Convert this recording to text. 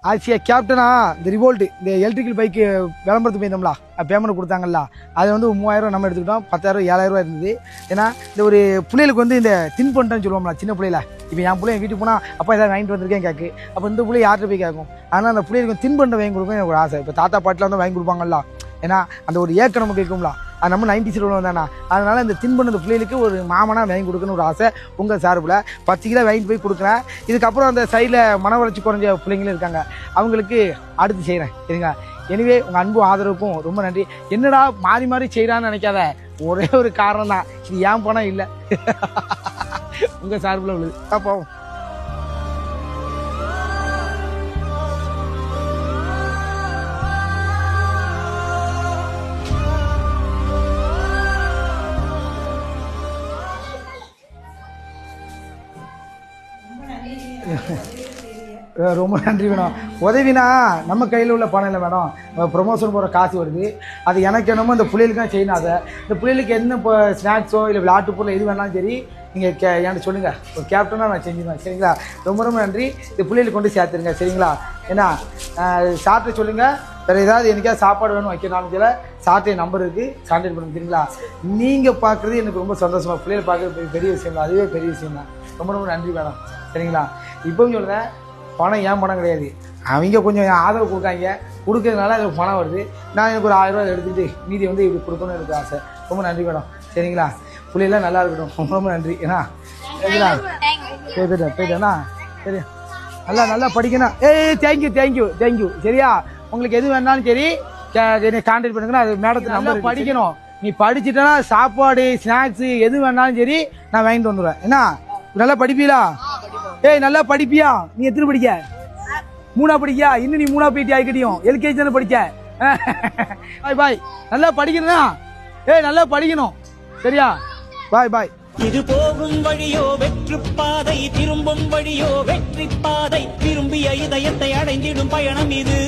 Asia கேப்டனா இந்த revolt இந்த எலக்ட்ரிக்கல் பைக்கு விளம்பரத்துக்கு போயிருந்தோம்ல பேமெண்ட் கொடுத்தாங்கல்ல அது வந்து 3000 நம்ம எடுத்துக்கிட்டோம். 10,000 7,000 இருந்தது. ஏன்னா இந்த ஒரு பிள்ளைகளுக்கு வந்து இந்த தின் பண்ணுறேன்னு சொல்லுவோம்ல சின்ன பிள்ளைல. இப்போ என் பிள்ளை வீட்டுக்கு போனால் அப்பா ஏதாவது வாங்கிட்டு வந்திருக்கேன் கேட்கு. அப்போ இந்த பிள்ளை யார்கிட்ட போய் கேட்கும். ஆனால் அந்த பிள்ளைகளுக்கு தின் பண்ண வாங்கி கொடுக்கும் எனக்கு ஒரு ஆசை. இப்போ தாத்தா பாட்டில் வந்து வாங்கி கொடுப்பாங்கல்ல. ஏன்னா அந்த ஒரு ஏக்கம் நமக்கு இருக்கும்ல. அது நம்ம 90s தானே. அதனால் இந்த தின்பண்ண இந்த பிள்ளைகளுக்கு ஒரு மாமனாக வாங்கி கொடுக்கணும்னு ஒரு ஆசை உங்கள் சார்பில் 10 கிலோ வாங்கிட்டு போய் கொடுக்குறேன். இதுக்கப்புறம் அந்த சைடில் மன வளர்ச்சி குறைஞ்ச பிள்ளைங்களும் இருக்காங்க, அவங்களுக்கு அடுத்து செய்கிறேன். சரிங்களா? எனவே உங்கள் அன்பு ஆதரவுக்கும் ரொம்ப நன்றி. என்னடா மாறி மாறி செய்கிறான்னு நினைக்காத, ஒரே ஒரு காரணம் தான், இது ஏன் பணம் இல்லை. உங்கள் சார்பில் உள்ளது பார்ப்போம். ரொம்ப நன்றி மேடம். உதவினா நம்ம கையில் உள்ள பணம் இல்லை மேடம். ப்ரொமோஷன் போகிற காசு வருது, அது எனக்கு என்னமோ இந்த பிள்ளைகளுக்கு தான் செய்யணும். அதை இந்த பிள்ளைகளுக்கு என்ன இப்போ ஸ்நாக்ஸோ இல்லை விளையாட்டு பொருள் எது வேணாலும் சரி நீங்கள் என்கிட்ட சொல்லுங்கள், ஒரு கேப்டனாக நான் செஞ்சுருவேன். சரிங்களா? ரொம்ப ரொம்ப நன்றி. இந்த பிள்ளைகளுக்கு கொண்டு சேர்த்துருங்க. சரிங்களா? ஏன்னா சார்ட்டை சொல்லுங்கள், வேறு ஏதாவது எனக்காவது சாப்பாடு வேணும் வைக்கணும் சில சார்ட்டை நம்பர் இருக்குது, கான்டாக்ட் பண்ணுங்க. சரிங்களா? நீங்கள் பார்க்குறது எனக்கு ரொம்ப சந்தோஷமாக, பிள்ளைகள் பார்க்குறது பெரிய விஷயம் தான், அதுவே பெரிய விஷயம் தான். ரொம்ப ரொம்ப நன்றி மேடம். சரிங்களா? இப்போவும் சொல்கிறேன், பணம் ஏன் பணம் கிடையாது, அவங்க கொஞ்சம் ஆதரவு கொடுக்காங்க, கொடுக்கறதுனால எனக்கு பணம் வருது. நான் எனக்கு ஒரு 1000 ரூபா எடுத்துகிட்டு மீதி வந்து இப்படி கொடுக்கணும்னு எனக்கு ஆசை. ரொம்ப நன்றி மேடம். சரிங்களா? பிள்ளைலாம் நல்லா இருக்கட்டும். ரொம்ப ரொம்ப நன்றி. ஏன்னா சரிங்களா? போயிட்டேண்ணா. சரி, நல்லா படிக்கணும். தேங்க்யூ. சரியா? உங்களுக்கு எது வேணாலும் சரி என்னை கான்டாக்ட் பண்ணுங்கன்னா அது மேடத்துக்கு நம்பர். படிக்கணும், நீ படிச்சுட்டேன்னா சாப்பாடு ஸ்நாக்ஸு எது வேணாலும் சரி நான் வாங்கிட்டு வந்துடுவேன். என்ன நல்லா படிப்பீங்களா? நல்லா படிப்பியா? நீ எத்தனை படிக்க? 3 படிக்கியா? இன்னும் நீ 3 போயிட்டு ஆகிக்கிட்டியும் LKG தானே படிக்க. பாய். நல்லா படிக்கணும்னா நல்லா படிக்கணும். சரியா? பாய். இது போகும் வழியோ வெற்று பாதை, திரும்பும் வழியோ வெற்றி பாதை, திரும்பிய இதயத்தை அடைந்திடும் பயணம் இது.